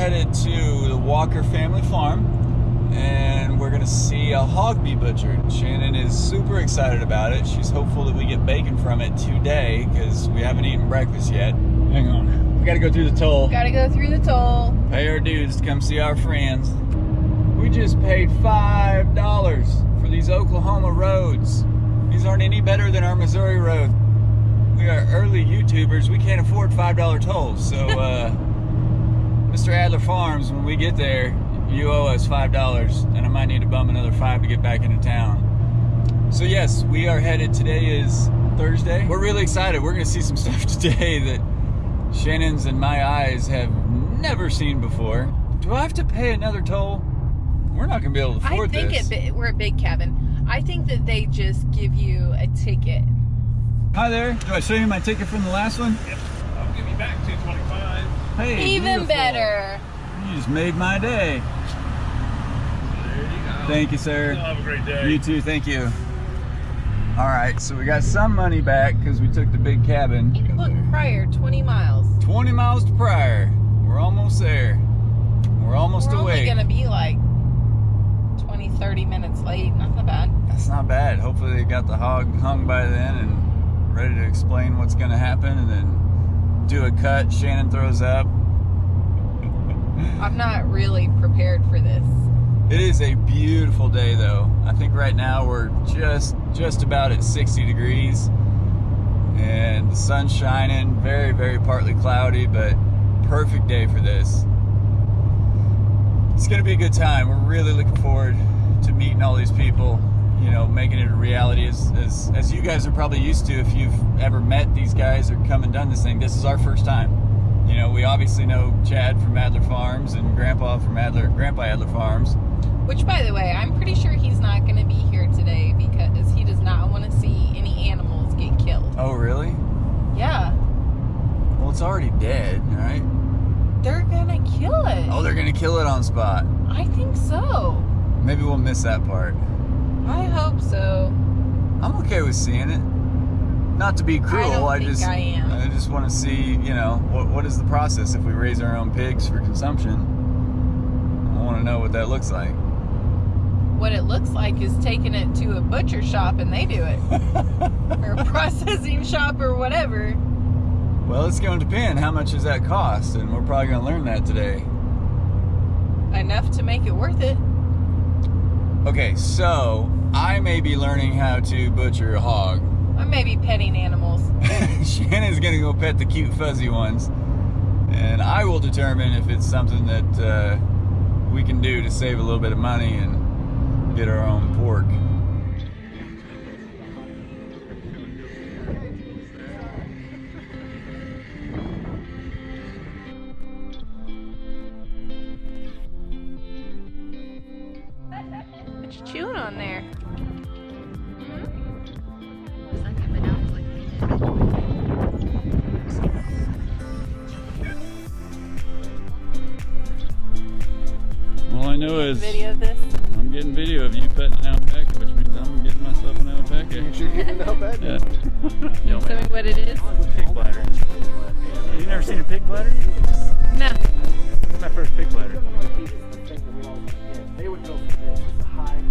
headed to the Walker family farm, and we're gonna see a hog be butchered. Shannon is super excited about it. She's hopeful that we get bacon from it today because we haven't eaten breakfast yet. Hang on, we gotta go through the toll. Gotta go through the toll. Pay our dues to come see our friends. We just paid $5 for these Oklahoma roads. These aren't any better than our Missouri road. We are early YouTubers. We can't afford $5 tolls. So, Mr. Adler Farms, when we get there, you owe us $5, and I might need to bum another $5 to get back into town. So yes, we are headed. Today is Thursday. We're really excited. We're gonna see some stuff today that Shannon's and my eyes have never seen before. Do I have to pay another toll? We're not gonna be able to afford this. We're a big cabin. I think that they just give you a ticket. Hi there. Do I show you my ticket from the last one? Yep. I'll give you back $2.25. Hey, Even beautiful. better. You just made my day. There you go. Thank you, sir. You'll have a great day. You too, thank you. All right, so we got some money back because we took the big cabin. Look, Pryor, 20 miles. 20 miles to Pryor. We're almost there. We're almost We're awake. only gonna be like 20, 30 minutes late. Not that bad. That's not bad. Hopefully they got the hog hung by then and ready to explain what's gonna happen, and then do a cut. Shannon throws up. I'm not really prepared for this. It is a beautiful day though. I think right now we're just about at 60 degrees and the sun's shining, very, very partly cloudy, but perfect day for this. It's gonna be a good time. We're really looking forward to meeting all these people, you know, making it a reality as you guys are probably used to if you've ever met these guys or come and done this thing. This is our first time. You know, we obviously know Chad from Adler Farms and Grandpa Adler Farms. Which, by the way, I'm pretty sure he's not going to be here today because he does not want to see any animals get killed. Oh, really? Yeah. Well, it's already dead, right? They're going to kill it. Oh, they're gonna kill it on spot. I think so. Maybe we'll miss that part. I hope so. I'm okay with seeing it. Not to be cruel, I don't think I am. I just want to see, you know, what is the process if we raise our own pigs for consumption. I want to know what that looks like. What it looks like is taking it to a butcher shop and they do it. Or a processing shop or whatever. Well, it's going to depend. How much does that cost? And we're probably going to learn that today. Enough to make it worth it. Okay, so I may be learning how to butcher a hog. Or maybe petting animals. Shannon's going to go pet the cute fuzzy ones. And I will determine if it's something that we can do to save a little bit of money and get our own pork. What you chewing on there? All I know is Video of this? I'm getting video of you petting an alpaca, which means I'm getting myself an alpaca. You're getting an alpaca? Yeah. Can you tell me what it is? Pig bladder. You never seen a pig bladder? No. It's my first pig bladder. They would go for this. It's a high.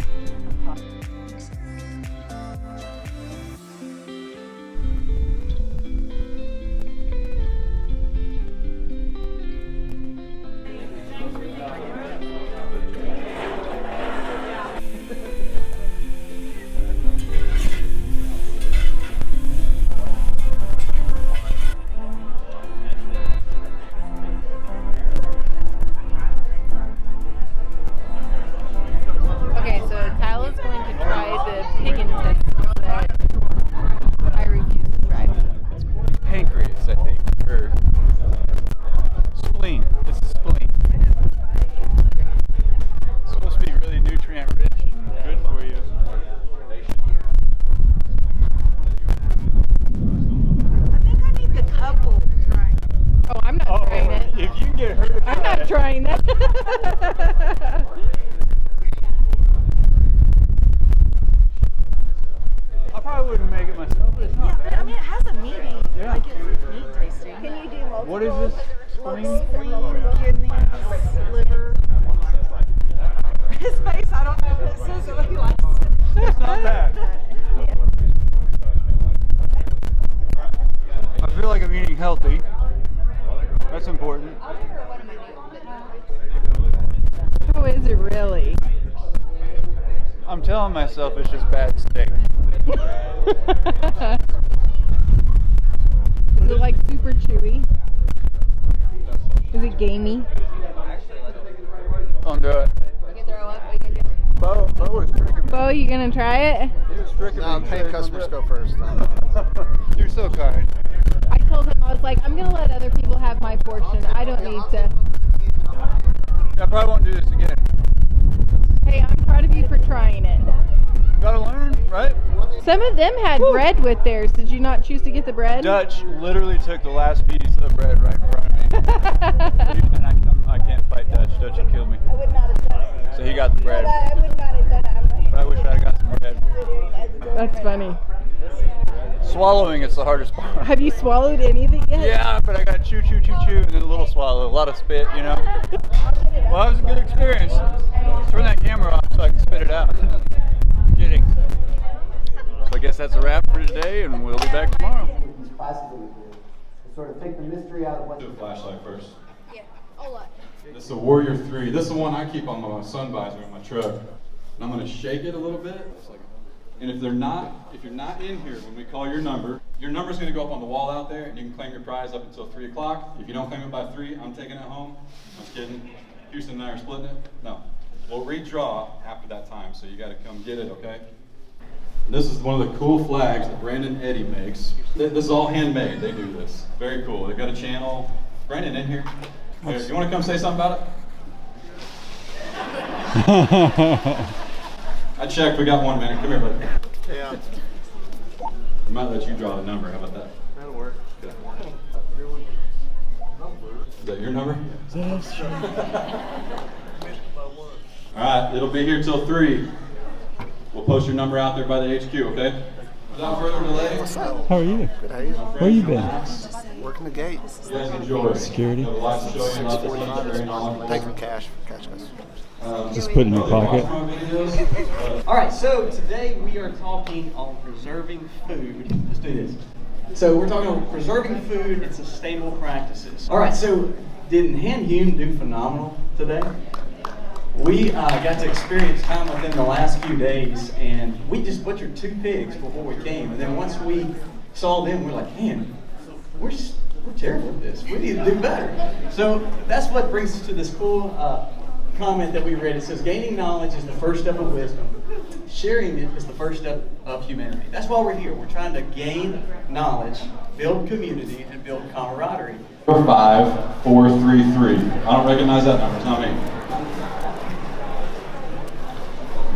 telling myself it's just bad steak. Is it like super chewy? Is it gamey? Don't do it. You can throw up, what you can do. Bo was tricking me. Bo, you gonna try it? He was tricking No, me. paying customers go first. You're so kind. I told him, I was like, I'm gonna let other people have my portion. I don't need to. I probably won't do this again. Hey, I'm proud of you for trying it. Gotta learn, right? Some of them had bread with theirs. Did you not choose to get the bread? Dutch literally took the last piece of bread right in front of me. And I can't fight Dutch. Dutch will kill me. I would not have done it. So he got the bread. I would not have done it. But I wish I had got some bread. That's funny. Swallowing is the hardest part. Have you swallowed any of it yet? Yeah, but I got chew, chew, chew, chew, and then a little swallow. A lot of spit, you know? Well, that was a good experience. Turn that camera off so I can spit it out. Kidding. So I guess that's a wrap for today, and we'll be back tomorrow. These classes that we do, to sort of take the mystery out of what. Do a flashlight first. Yeah, a lot. This is a Warrior 3. This is the one I keep on my sun visor in my truck. And I'm gonna shake it a little bit. And if you're not in here when we call your number's gonna go up on the wall out there, and you can claim your prize up until 3 o'clock. If you don't claim it by 3, I'm taking it home. I'm just kidding. Houston and I are splitting it. No, we'll redraw after that time, so you gotta come get it, okay? And this is one of the cool flags that Brandon and Eddie makes. This is all handmade. They do this. Very cool. They've got a channel. Brandon, in here. Here, you wanna come say something about it? I checked, we got 1 minute. Come here, buddy. Yeah, I might let you draw the number. How about that? that'll work. Good. Is that your number? All right, it'll be here till 3. We'll post your number out there by the HQ, okay? Without further delay. How are you? Good, how you? Where you been? Working the gate. You guys enjoy. Security? Have a lot to show you, lots of things very knowledgeable. Taking cash customers. Just put in your pocket. All right, so today we are talking on preserving food. Let's do this. So we're talking on preserving food and sustainable practices. All right, so didn't Hand Hume do phenomenal today? We got to experience time with them the last few days, and we just butchered 2 pigs before we came. And then once we saw them, we're like, man, we're terrible at this. We need to do better. So that's what brings us to this cool comment that we read. It says, gaining knowledge is the first step of wisdom. Sharing it is the first step of humanity. That's why we're here. We're trying to gain knowledge, build community, and build camaraderie. 5433. I don't recognize that number. It's not me.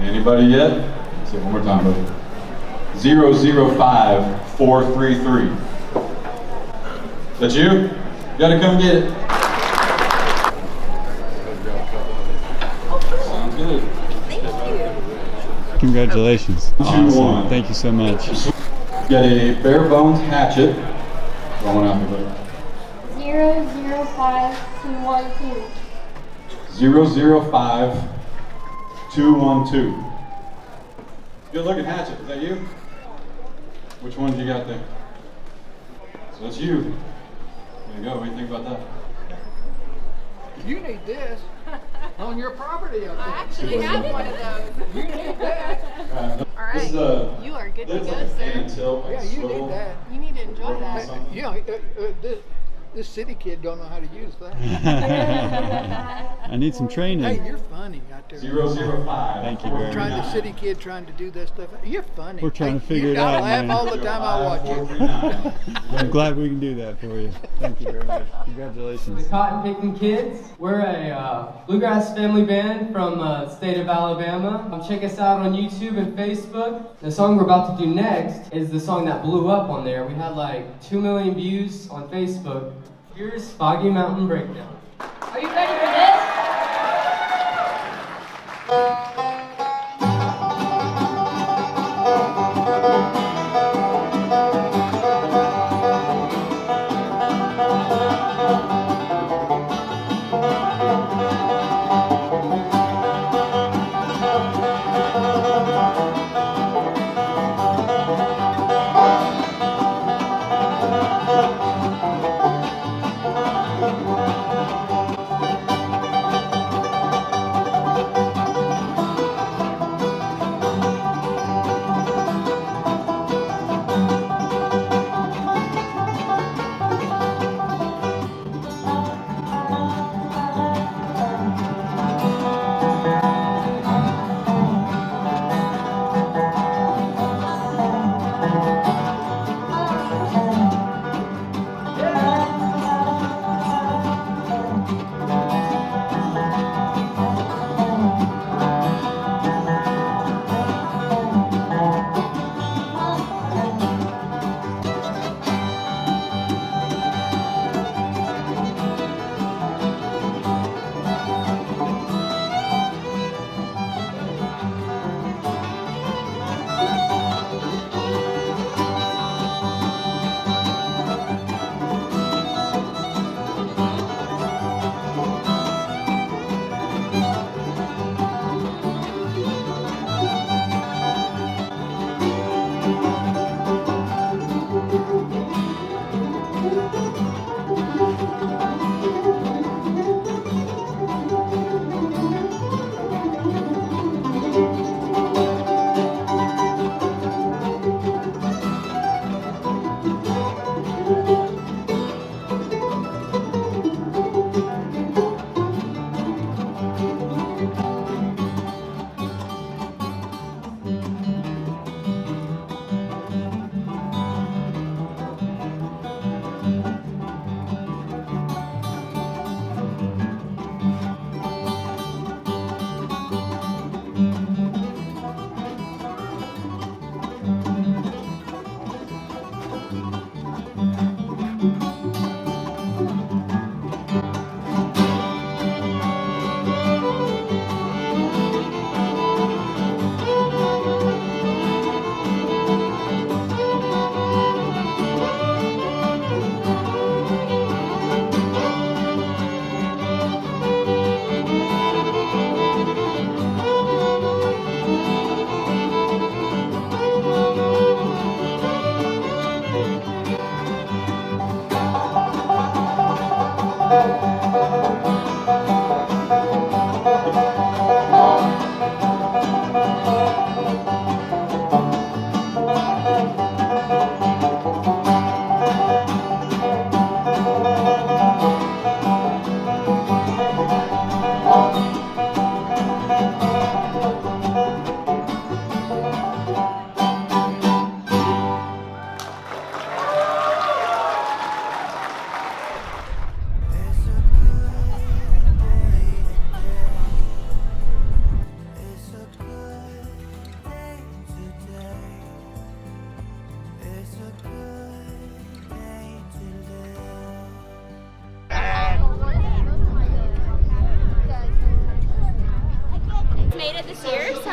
Anybody yet? Let's see it one more time, buddy. 005433. That's you? You gotta come get it. Sounds good. Congratulations. Awesome. 2-1. Thank you so much. Got a bare bones hatchet. Rolling out here, buddy. 005212. 005212. Good looking hatchet. Is that you? Which one did you got there? So that's you. There you go. What do you think about that? You need this on your property up there. I actually have one of those. You need that. All right. This is a, You are good to looks go, like a fan sir. tilt, like Yeah, a you swivel. need that. You need to enjoy that. You know, this city kid don't know how to use that. I need some Hey, training. you're funny out there. 005. Thank you very much. Trying the city kid trying to do that stuff. You're funny. We're trying to Hey, figure it I out, laugh man. all the time I watch you. 439. I'm glad we can do that for you. Thank you very much. Congratulations. The Cotton Picking Kids. We're a bluegrass family band from the state of Alabama. Check us out on YouTube and Facebook. The song we're about to do next is the song that blew up on there. We had like 2 million views on Facebook. Here's Foggy Mountain Breakdown. Are you ready for this?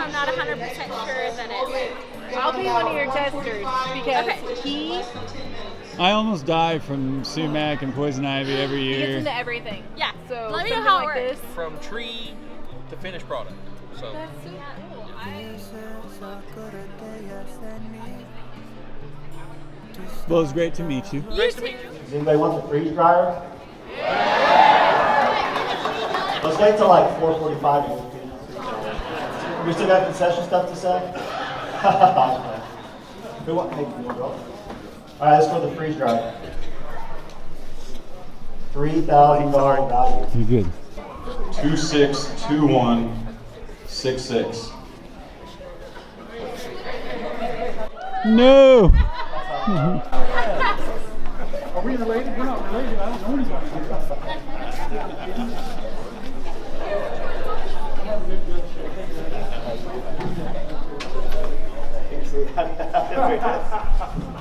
I'm not 100% sure that it I'll be one of your testers because he I almost die from sumac and poison ivy every gets year. into everything. Yeah. So Let me know something how it like works. this. From tree to finished product. So That's so cool. Well, it's great to meet you. nice to meet you. Does anybody want the freeze dryer? Let's wait till like 4:45. We still got concession stuff to say? Who want? Hey, you want to go? All right, let's go to the freeze dryer. $3,000 value. You're good. 262166. No! Are we related? We're not related. I don't know anybody here.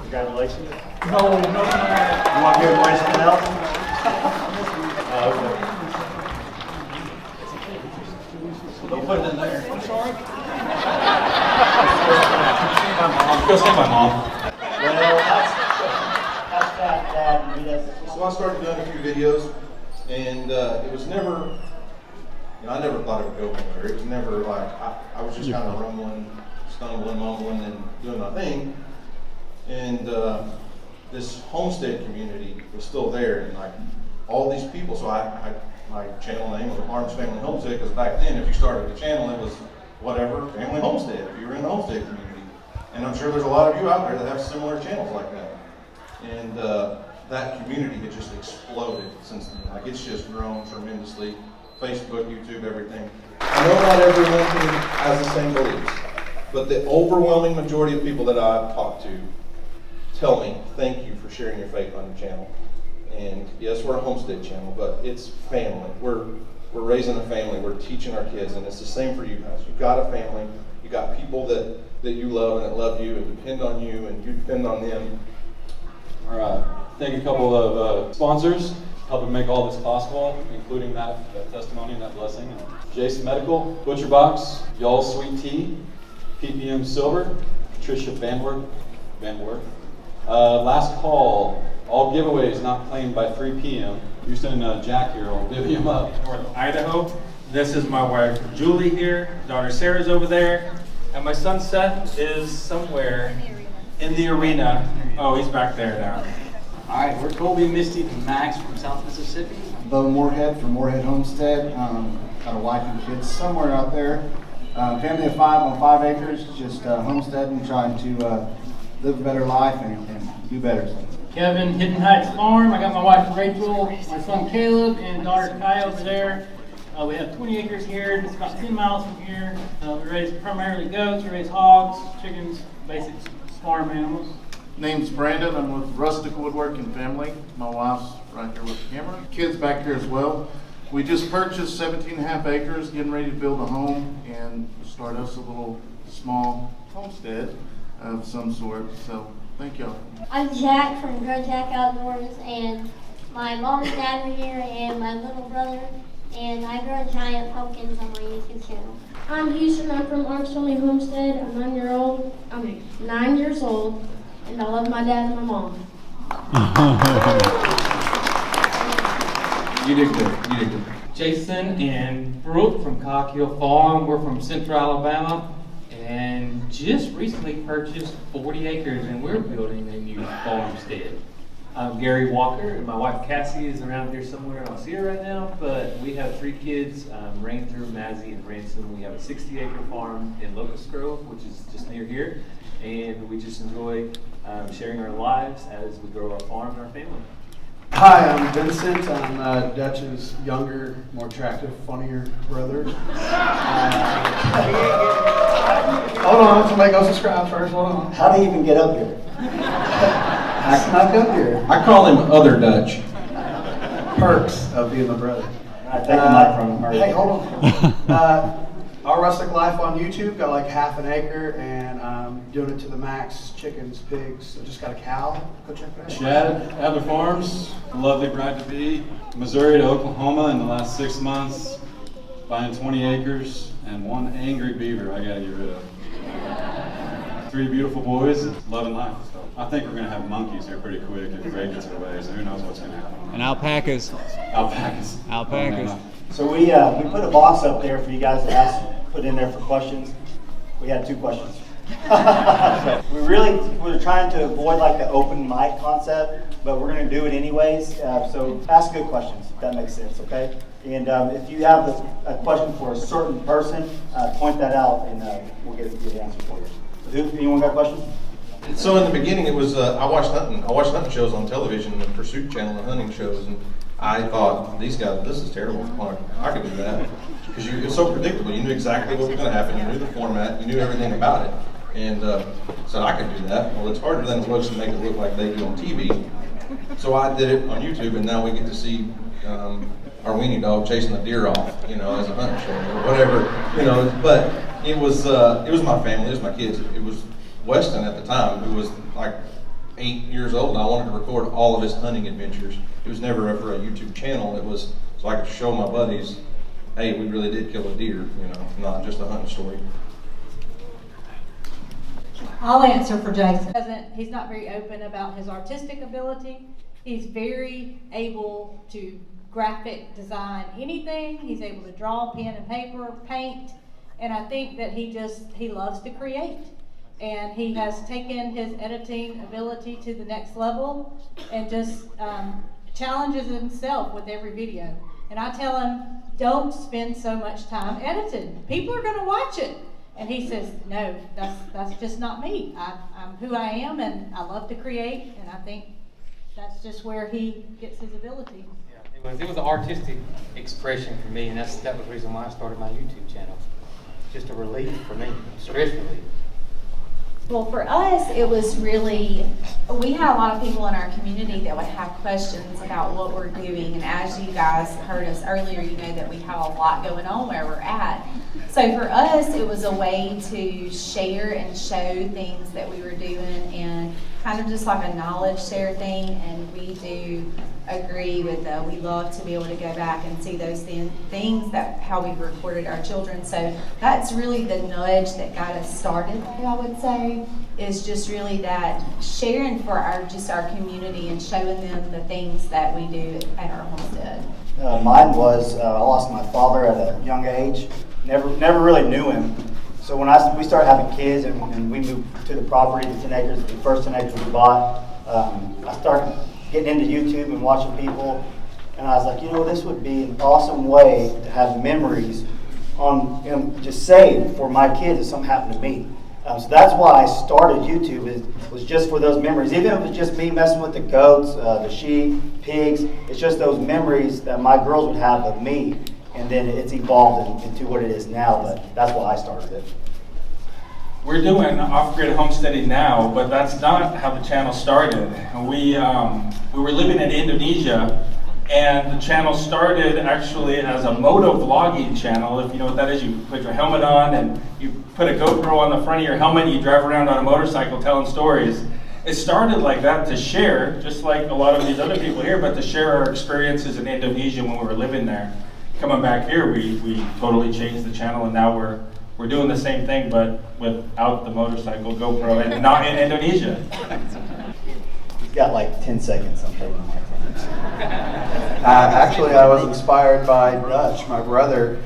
Congratulations. No. You want to give away something else? Okay. Don't put it in there. I'm sorry. Go see my mom. Well, that's Dad. So I started doing a few videos, and it was never, I never thought it would go anywhere. It was never like, I was just kind of rumbling, stumbling, mumbling, and doing my thing. And this homestead community was still there, and like all these people, so my channel name was Farms Family Homestead, because back then, if you started a channel, it was whatever, Family Homestead, if you were in the homestead community. And I'm sure there's a lot of you out there that have similar channels like that. And that community had just exploded since then. Like, it's just grown tremendously. Facebook, YouTube, everything. I know not everyone has the same beliefs, but the overwhelming majority of people that I've talked to tell me, thank you for sharing your faith on your channel. And yes, we're a homestead channel, but it's family. We're raising a family, we're teaching our kids, and it's the same for you guys. You've got a family, you got people that you love and that love you and depend on you, and you depend on them. All right. Thank a couple of sponsors helping make all this possible, including that testimony and that blessing. Jason Medical, Butcher Box, Y'all's Sweet Tea, PPM Silver, Patricia Van Wert. Last call, all giveaways not claimed by 3 p.m. Houston and Jack here will divvy them up. North Idaho. This is my wife Julie here. Daughter Sarah's over there. And my son Seth is somewhere in the arena. Oh, he's back there now. All right, we're Colby, Misty, and Max from South Mississippi. Bo Moorhead from Moorhead Homestead. Got a wife and kids somewhere out there. Family of 5 on 5 acres, just homesteading, trying to live a better life and do better. Kevin, Hidden Heights Farm. I got my wife Rachel, my son Caleb, and daughter Kai over there. We have 20 acres here. It's about 10 miles from here. We raise primarily goats, we raise hogs, chickens, basic farm animals. Name's Brandon. I'm with Rustic Woodworking Family. My wife's right here with the camera. Kids back here as well. We just purchased 17.5 acres, getting ready to build a home and start us a little small homestead of some sort. So thank y'all. I'm Jack from Grow Jack Outdoors, and my mom and dad are here, and my little brother, and I grow giant pumpkins on my YouTube channel. I'm Houston. I'm from Armstrong Homestead. I'm 9 years old, and I love my dad and my mom. You did good. Jason and Brooke from Cockill Farm. We're from Central Alabama and just recently purchased 40 acres and we're building a new farmstead. I'm Gary Walker and my wife Cassie is around here somewhere. I don't see her right now, but we have 3 kids, Rainthrough, Mazzy, and Ransom. We have a 60-acre farm in Locust Grove, which is just near here, and we just enjoy sharing our lives as we grow our farm and our family. Hi, I'm Vincent. I'm Dutch's younger, more attractive, funnier brother. Hold on, somebody go subscribe first. Hold on. How do you even get up here? I snuck up here. I call him Other Dutch. Perks of being my brother. I take the mic from him. Hey, hold on. Our Rustic Life on YouTube, got like half an acre, and I'm doing it to the max. Chickens, pigs. I just got a cow. Go check that out. Chad, Adler Farms, lovely bride to be. Missouri to Oklahoma in the last 6 months. buying 20 acres and one angry beaver I gotta get rid of. 3 beautiful boys, loving life. So I think we're gonna have monkeys here pretty quick if Greg gets it away, so who knows what's gonna happen. And alpacas. Alpacas. Alpacas. So we put a box up there for you guys to ask, put in there for questions. We had 2 questions. We're trying to avoid like the open mic concept, but we're going to do it anyways. So ask good questions, if that makes sense, okay? And if you have a question for a certain person, point that out, and we'll get the answer for you. Anyone got a question? So in the beginning, it was I watched hunting shows on television, the Pursuit Channel and hunting shows, and I thought, these guys, this is terrible. I could do that because it's so predictable. You knew exactly what was going to happen. You knew the format. You knew everything about it. And so I could do that. Well, it's harder than it looks to make it look like they do on TV. So I did it on YouTube, and now we get to see our weenie dog chasing the deer off, as a hunting show or whatever, But it was my family, it was my kids. It was Weston at the time, who was like 8 years old. And I wanted to record all of his hunting adventures. It was never for a YouTube channel. It was so I could show my buddies, hey, we really did kill a deer, not just a hunting story. I'll answer for Jason. He's not very open about his artistic ability. He's very able to graphic design anything. He's able to draw, pen and paper, paint, and I think that he loves to create. And he has taken his editing ability to the next level and just challenges himself with every video. And I tell him, don't spend so much time editing. People are going to watch it. And he says, no, that's just not me. I'm who I am, and I love to create, and I think that's just where he gets his ability. Yeah, it was an artistic expression for me, and that was the reason why I started my YouTube channel. Just a relief for me, stress relief. Well, for us, it was really, we had a lot of people in our community that would have questions about what we're doing. And as you guys heard us earlier, you know that we have a lot going on where we're at. So for us, it was a way to share and show things that we were doing and kind of just like a knowledge share thing. And we do agree with we love to be able to go back and see those things that how we recorded our children. So that's really the nudge that got us started, I would say, is just really that sharing for our community and showing them the things that we do at our homestead. Mine was I lost my father at a young age. Never really knew him. So when we started having kids and we moved to the property, the 10 acres, the first 10 acres we bought, I started getting into YouTube and watching people, and I was like, this would be an awesome way to have memories on, just saved for my kids if something happened to me. So that's why I started YouTube, was just for those memories. Even if it's just me messing with the goats, the sheep, pigs, it's just those memories that my girls would have of me, and then it's evolved into what it is now, but that's why I started it. We're doing off-grid homesteading now, but that's not how the channel started. We were living in Indonesia, and the channel started actually as a moto vlogging channel. If you know what that is, you put your helmet on and you put a GoPro on the front of your helmet and you drive around on a motorcycle telling stories. It started like that to share, just like a lot of these other people here, but to share our experiences in Indonesia when we were living there. Coming back here, we totally changed the channel, and now we're doing the same thing, but without the motorcycle GoPro and not in Indonesia. He's got like 10 seconds. I'm taking my time. Actually, I was inspired by Dutch, my brother.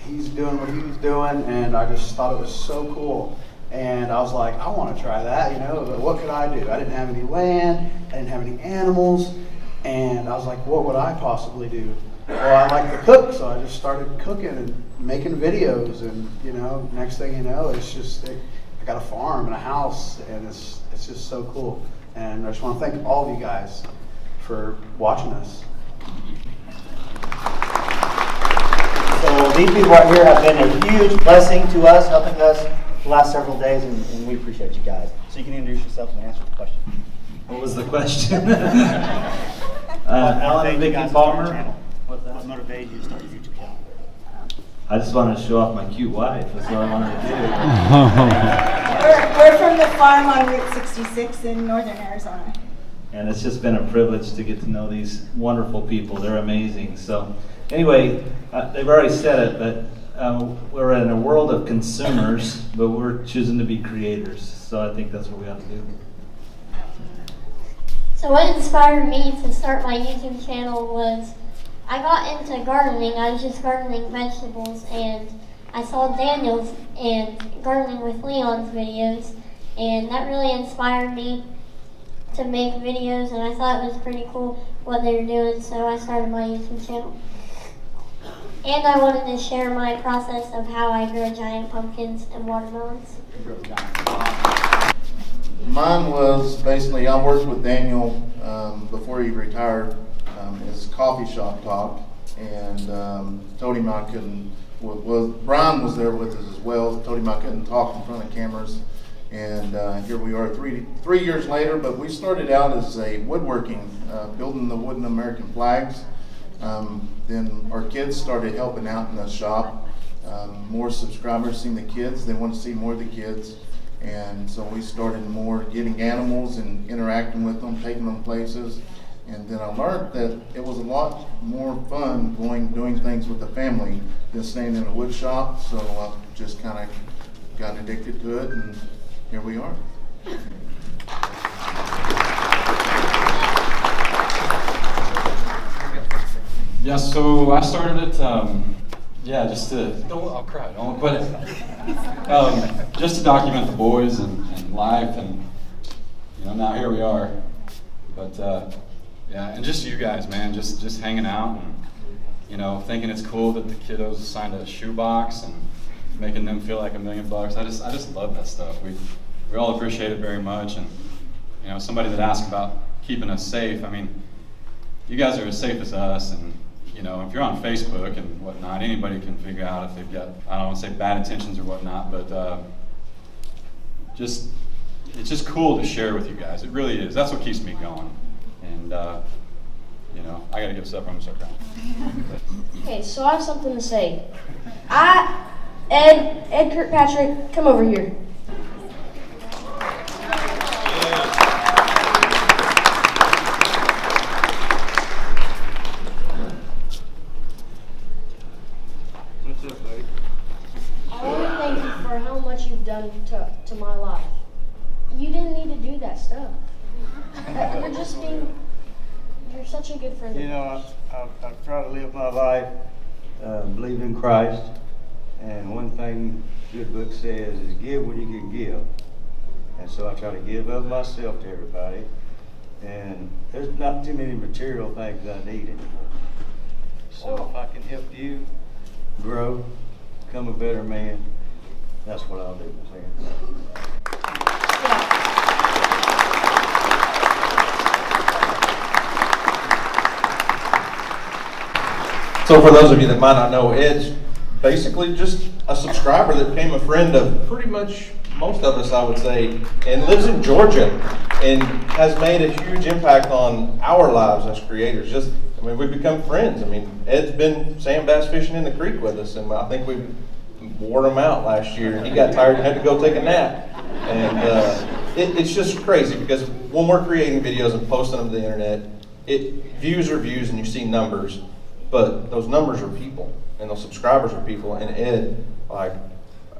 He's doing what he was doing, and I just thought it was so cool. And I was like, I want to try that, what could I do? I didn't have any land, I didn't have any animals, and I was like, what would I possibly do? Well, I like to cook, so I just started cooking and making videos, and next thing you know, it's just I got a farm and a house, and it's just so cool. And I just want to thank all of you guys for watching us. So these people right here have been a huge blessing to us, helping us the last several days, and we appreciate you guys. So you can introduce yourself and answer the question. What was the question? Alan and Vicky Palmer. What motivated you to start a YouTube channel? I just wanted to show off my cute wife. That's what I wanted to do. We're from the farm on Route 66 in northern Arizona. And it's just been a privilege to get to know these wonderful people. They're amazing. So Anyway, they've already said it, but we're in a world of consumers, but we're choosing to be creators. So I think that's what we ought to do. So what inspired me to start my YouTube channel was I got into gardening. I was just gardening vegetables, and I saw Daniel's and Gardening with Leon's videos, and that really inspired me to make videos, and I thought it was pretty cool what they were doing, so I started my YouTube channel. And I wanted to share my process of how I grow giant pumpkins and watermelons. Mine was basically, I worked with Daniel before he retired, his coffee shop talk, and told him I couldn't, Brian was there with us as well, told him I couldn't talk in front of cameras, and here we are 3 years later. But we started out as a woodworking, building the wooden American flags. Then our kids started helping out in the shop. More subscribers seen the kids, they want to see more of the kids. And so we started more getting animals and interacting with them, taking them places. And then I learned that it was a lot more fun doing things with the family than staying in a wood shop. So I just kind of got addicted to it, and here we are. Yeah, so I started it, just to, I'll cry, don't, but just to document the boys and life, and now here we are. But and just you guys, man, just hanging out, and thinking it's cool that the kiddos signed a shoebox and making them feel like $1 million. I just love that stuff. We all appreciate it very much, and somebody that asked about keeping us safe. I mean, you guys are as safe as us, and if you're on Facebook and whatnot, anybody can figure out if they've got, I don't want to say bad intentions or whatnot, but it's just cool to share with you guys. It really is. That's what keeps me going. And I gotta give this up. I'm gonna start crying. Okay, so I have something to say. Ed Kirkpatrick, come over here. I want to thank you for how much you've done to my life. You didn't need to do that stuff. You're such a good friend. I've tried to live my life, believe in Christ, and one thing the good book says is give when you can give. And so I try to give of myself to everybody, and there's not too many material things I need anymore. So if I can help you grow, become a better man, that's what I'll do, man. So for those of you that might not know, Ed's basically just a subscriber that became a friend of pretty much most of us, I would say, and lives in Georgia and has made a huge impact on our lives as creators. We've become friends. Ed's been sand bass fishing in the creek with us, and I think we wore him out last year, and he got tired and had to go take a nap. And it's just crazy because when we're creating videos and posting them to the internet, views are views and you see numbers. But those numbers are people, and those subscribers are people. And Ed,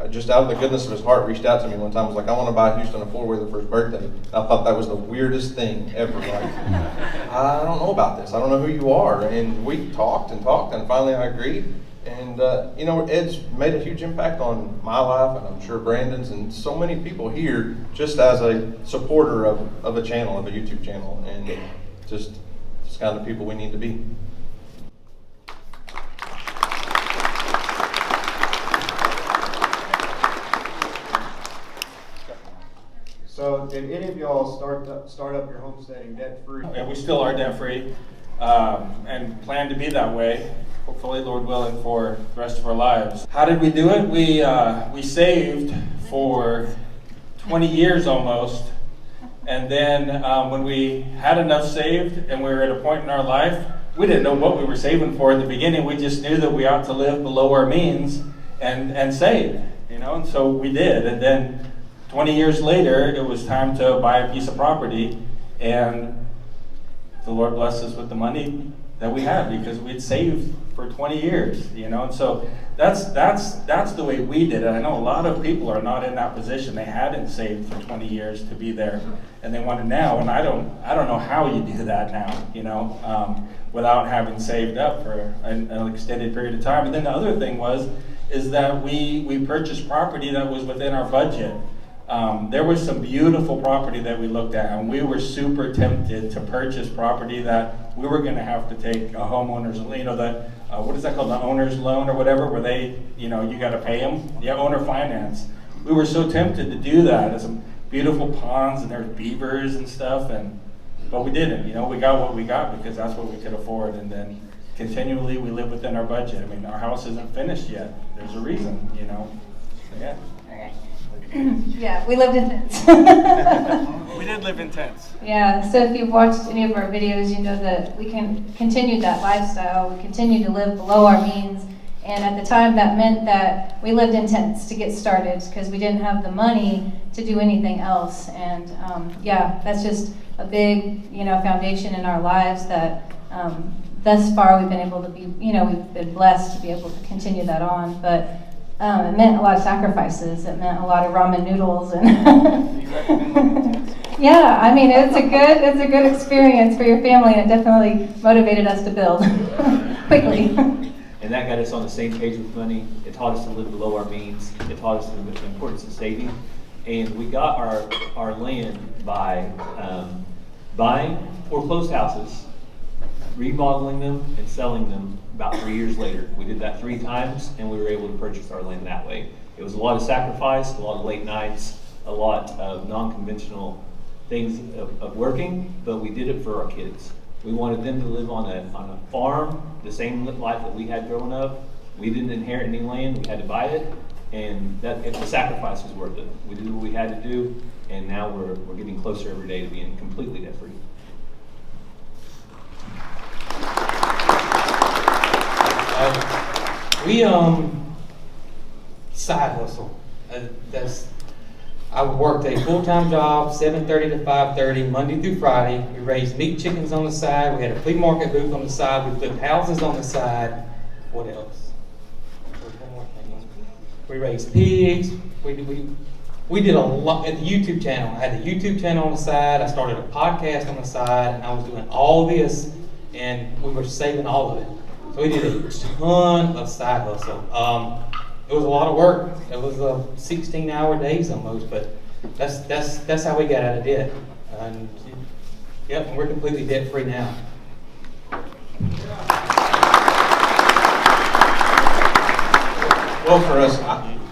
just out of the goodness of his heart, reached out to me one time. Was like, I want to buy Houston a four-wheeler for his birthday. And I thought that was the weirdest thing ever. I don't know about this. I don't know who you are. And we talked, and finally I agreed. And Ed's made a huge impact on my life, and I'm sure Brandon's, and so many people here, just as a supporter of a channel, of a YouTube channel, and just kind of people we need to be. So did any of y'all start up your homesteading debt-free? Yeah, we still are debt-free, and plan to be that way, hopefully, Lord willing, for the rest of our lives. How did we do it? We saved for 20 years almost, and then when we had enough saved and we were at a point in our life, we didn't know what we were saving for in the beginning. We just knew that we ought to live below our means and save, and so we did. And then 20 years later, it was time to buy a piece of property, and the Lord blessed us with the money that we had because we'd saved for 20 years, you know. And so that's the way we did it. I know a lot of people are not in that position. They hadn't saved for 20 years to be there, and they want it now. And I don't know how you do that now, you know, without having saved up for an extended period of time. And then the other thing is that we purchased property that was within our budget. There was some beautiful property that we looked at, and we were super tempted to purchase property that we were going to have to take a homeowner's, you know, what is that called, the owner's loan or whatever, where they, you know, you got to pay them, yeah, owner finance. We were so tempted to do that. There's some beautiful ponds and there's beavers and stuff, but we didn't. You know, we got what we got because that's what we could afford, and then continually we live within our budget. I mean, our house isn't finished yet. There's a reason, you know. Yeah. Okay. Yeah, we lived in tents. We did live in tents. Yeah, so if you've watched any of our videos, you know that we can continue that lifestyle. We continue to live below our means. And at the time, that meant that we lived in tents to get started because we didn't have the money to do anything else. And yeah, that's just a big, you know, foundation in our lives that thus far we've been able to be, you know, we've been blessed to be able to continue that on. But it meant a lot of sacrifices. It meant a lot of ramen noodles and yeah, I mean it's a good experience for your family, and it definitely motivated us to build quickly. And that got us on the same page with money. It taught us to live below our means. It taught us the importance of saving. And we got our land by buying foreclosed houses, remodeling them, and selling them about 3 years later. We did that 3 times, and we were able to purchase our land that way. It was a lot of sacrifice, a lot of late nights, a lot of non-conventional things of working, but we did it for our kids. We wanted them to live on a farm, the same life that we had growing up. We didn't inherit any land, we had to buy it, and the sacrifice was worth it. We did what we had to do, and now we're getting closer every day to being completely debt-free. We side hustle. I worked a full-time job, 7:30 to 5:30, Monday through Friday. We raised meat chickens on the side. We had a flea market booth on the side. We flipped houses on the side. What else? We raised pigs. We did a lot at the YouTube channel. I had the YouTube channel on the side. I started a podcast on the side, and I was doing all this, and we were saving all of it. So we did a ton of side hustle. It was a lot of work. It was 16-hour days almost, but that's how we got out of debt. And yep, we're completely debt free now. Well, for us,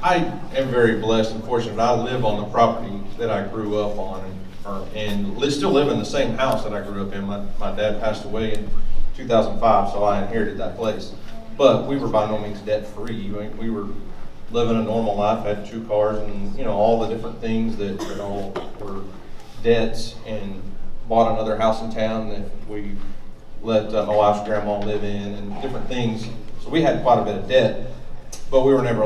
I am very blessed and fortunate. I live on the property that I grew up on, and still live in the same house that I grew up in. My dad passed away in 2005, so I inherited that place. But we were by no means debt free. We were living a normal life, had 2 cars, and all the different things that all were debts, and bought another house in town that we let my wife's grandma live in, and different things. So we had quite a bit of debt, but we were never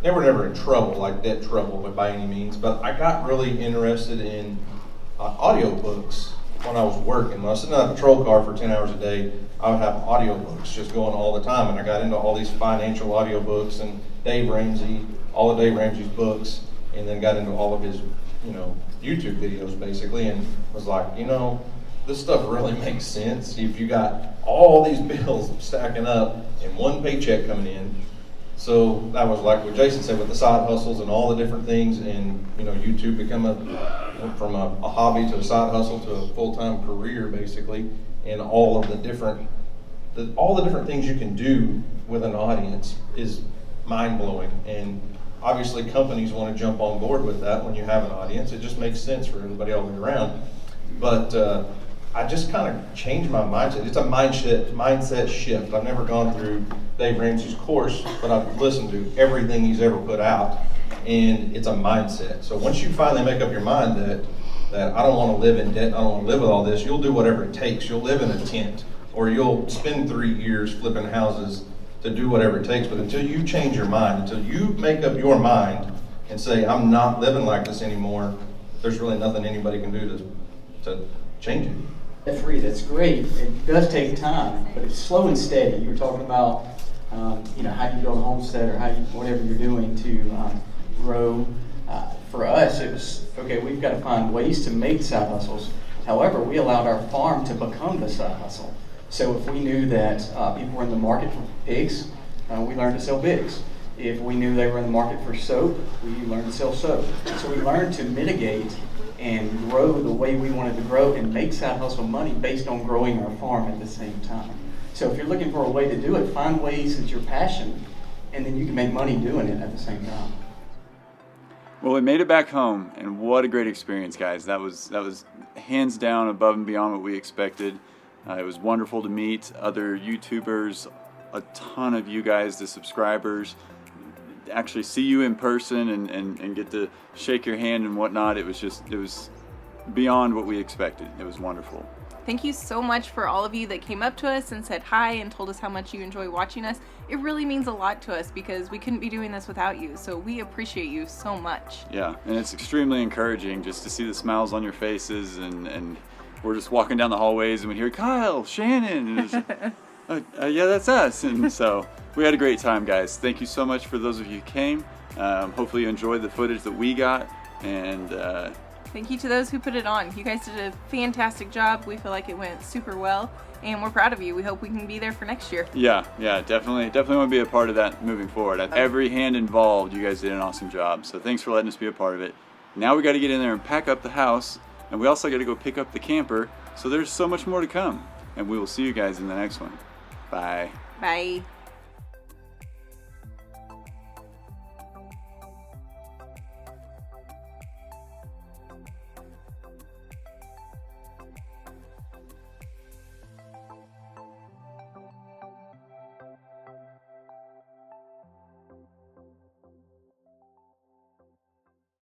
never in trouble, like debt trouble, but by any means. But I got really interested in audiobooks when I was working. When I was sitting in a patrol car for 10 hours a day, I would have audiobooks just going all the time, and I got into all these financial audiobooks and Dave Ramsey, all of Dave Ramsey's books, and then got into all of his, YouTube videos basically, and was like, this stuff really makes sense if you got all these bills stacking up and one paycheck coming in. So that was like what Jason said with the side hustles and all the different things, and YouTube become from a hobby to a side hustle to a full-time career basically, and all the different things you can do with an audience is mind-blowing. And obviously companies want to jump on board with that when you have an audience. It just makes sense for everybody all the way around. But I just kind of changed my mindset. It's a mindset shift. I've never gone through Dave Ramsey's course, but I've listened to everything he's ever put out, and it's a mindset. So once you finally make up your mind that I don't want to live in debt, I don't want to live with all this, you'll do whatever it takes. You'll live in a tent, or you'll spend 3 years flipping houses to do whatever it takes. But until you change your mind, until you make up your mind and say, I'm not living like this anymore, there's really nothing anybody can do to change it. Free, that's great. It does take time, but it's slow and steady. You were talking about, you know, how you build a homestead or how you, whatever you're doing to grow. For us, it was, okay, we've got to find ways to make side hustles. However, we allowed our farm to become the side hustle. So if we knew that people were in the market for pigs, we learned to sell pigs. If we knew they were in the market for soap, we learned to sell soap. So we learned to mitigate and grow the way we wanted to grow and make side hustle money based on growing our farm at the same time. So if you're looking for a way to do it, find ways that you're passionate, and then you can make money doing it at the same time. Well, we made it back home, and what a great experience, guys. That was hands down above and beyond what we expected. It was wonderful to meet other YouTubers, a ton of you guys, the subscribers, actually see you in person and get to shake your hand and whatnot. It was beyond what we expected. It was wonderful. Thank you so much for all of you that came up to us and said hi and told us how much you enjoy watching us. It really means a lot to us because we couldn't be doing this without you, so we appreciate you so much. Yeah, and it's extremely encouraging just to see the smiles on your faces, and we're just walking down the hallways and we hear Kyle, Shannon, and it's, yeah, that's us. And so we had a great time, guys. Thank you so much for those of you who came. Hopefully you enjoyed the footage that we got, and thank you to those who put it on. You guys did a fantastic job. We feel like it went super well, and we're proud of you. We hope we can be there for next year. Yeah, definitely want to be a part of that moving forward. Every hand involved, you guys did an awesome job. So thanks for letting us be a part of it. Now we got to get in there and pack up the house, and we also got to go pick up the camper. So there's so much more to come, and we will see you guys in the next one. Bye. Bye.